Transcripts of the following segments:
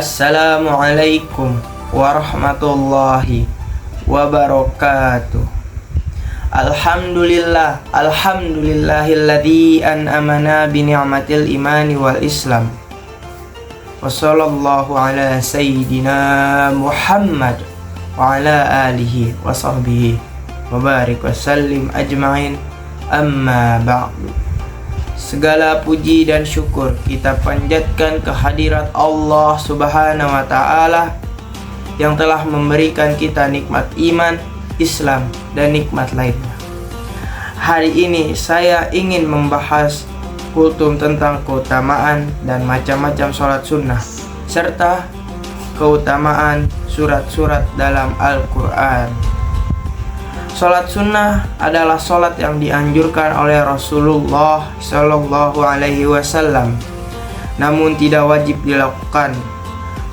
Assalamualaikum warahmatullahi wabarakatuh. Alhamdulillahilladzi an'amana bi ni'matil imani wal islam. Wassallallahu ala sayyidina Muhammad wa ala alihi wa sahbihi wa barik wa sallim ajma'in. Amma ba'du. Segala puji dan syukur kita panjatkan kehadirat Allah Subhanahu wa ta'ala yang telah memberikan kita nikmat iman, Islam, dan nikmat lainnya. Hari ini saya ingin membahas kultum tentang keutamaan dan macam-macam sholat sunnah serta keutamaan surat-surat dalam Al-Quran. Sholat sunnah adalah sholat yang dianjurkan oleh Rasulullah Shallallahu Alaihi Wasallam, namun tidak wajib dilakukan.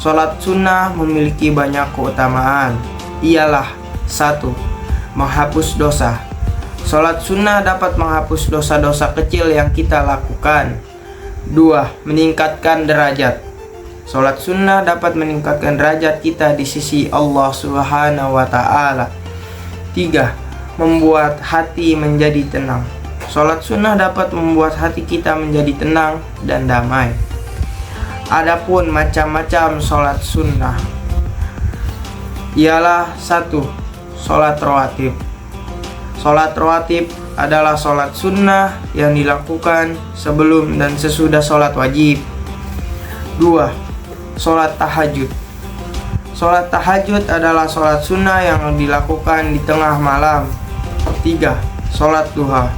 Sholat sunnah memiliki banyak keutamaan. Ialah 1. Menghapus dosa. Sholat sunnah dapat menghapus dosa-dosa kecil yang kita lakukan. 2. Meningkatkan derajat. Sholat sunnah dapat meningkatkan derajat kita di sisi Allah Subhanahu wa ta'ala. 3. Membuat hati menjadi tenang. Sholat sunnah dapat membuat hati kita menjadi tenang dan damai. Adapun macam-macam sholat sunnah ialah 1. Sholat rawatib. Sholat rawatib adalah sholat sunnah yang dilakukan sebelum dan sesudah sholat wajib. 2. Sholat tahajud. Sholat tahajud adalah sholat sunnah yang dilakukan di tengah malam. 3. Sholat duha.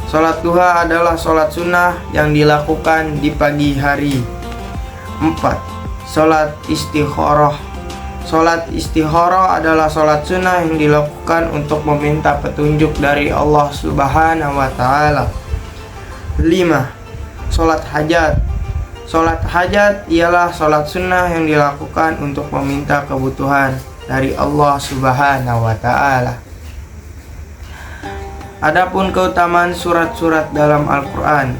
Sholat duha adalah sholat sunnah yang dilakukan di pagi hari. 4. Sholat istikharah. Sholat istikharah adalah sholat sunnah yang dilakukan untuk meminta petunjuk dari Allah Subhanahu wa ta'ala. 5. Sholat hajat. Sholat hajat ialah sholat sunnah yang dilakukan untuk meminta kebutuhan dari Allah Subhanahu wa ta'ala. Adapun keutamaan surat-surat dalam Al-Quran.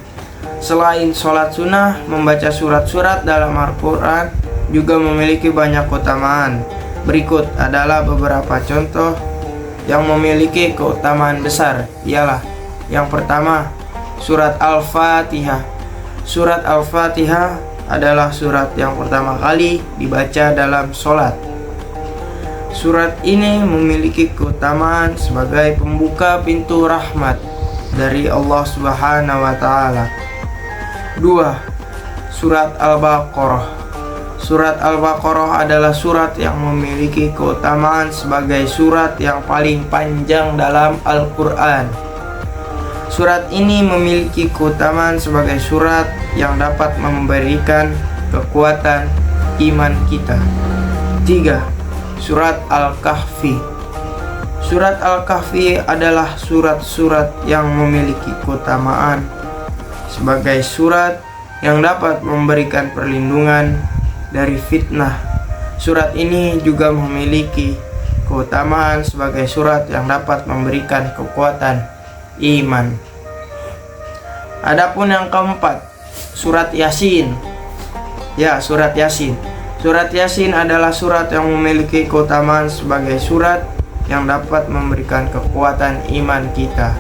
Selain sholat sunnah, membaca surat-surat dalam Al-Quran juga memiliki banyak keutamaan. Berikut adalah beberapa contoh yang memiliki keutamaan besar. Ialah yang pertama, surat Al-Fatihah. Surat Al-Fatihah adalah surat yang pertama kali dibaca dalam sholat. Surat ini memiliki keutamaan sebagai pembuka pintu rahmat dari Allah Subhanahu wa ta'ala. 2. Surat Al-Baqarah. Surat Al-Baqarah adalah surat yang memiliki keutamaan sebagai surat yang paling panjang dalam Al-Quran. Surat ini memiliki keutamaan sebagai surat yang dapat memberikan kekuatan iman kita. 3. Surat Al-Kahfi. Surat Al-Kahfi adalah surat-surat yang memiliki keutamaan sebagai surat yang dapat memberikan perlindungan dari fitnah. Surat ini juga memiliki keutamaan sebagai surat yang dapat memberikan kekuatan iman. Adapun yang keempat, surat Yasin. Surat Yasin. Surat Yasin adalah surat yang memiliki keutamaan sebagai surat yang dapat memberikan kekuatan iman kita.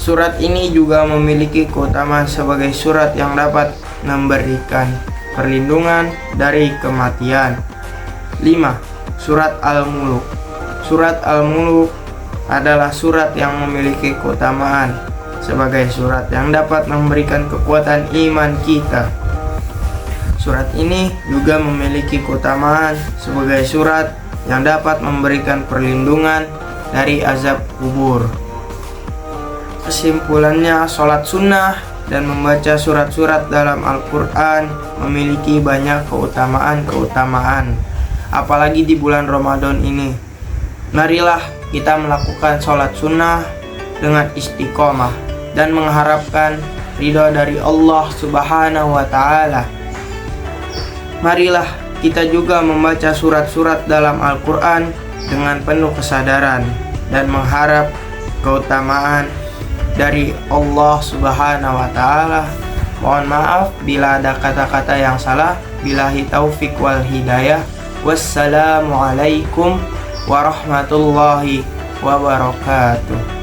Surat ini juga memiliki keutamaan sebagai surat yang dapat memberikan perlindungan dari kematian. 5. Surat Al-Muluk. Surat Al-Muluk adalah surat yang memiliki keutamaan sebagai surat yang dapat memberikan kekuatan iman kita. Surat ini juga memiliki keutamaan sebagai surat yang dapat memberikan perlindungan dari azab kubur. Kesimpulannya, sholat sunnah dan membaca surat-surat dalam Al-Quran memiliki banyak keutamaan-keutamaan, apalagi di bulan Ramadan ini. Marilah kita melakukan sholat sunnah dengan istiqomah dan mengharapkan ridha dari Allah Subhanahu wa ta'ala. Marilah kita juga membaca surat-surat dalam Al-Quran dengan penuh kesadaran dan mengharap keutamaan dari Allah Subhanahu wa ta'ala Mohon maaf bila ada kata-kata yang salah. Billahi taufik wal hidayah. Wassalamualaikum warahmatullahi wabarakatuh.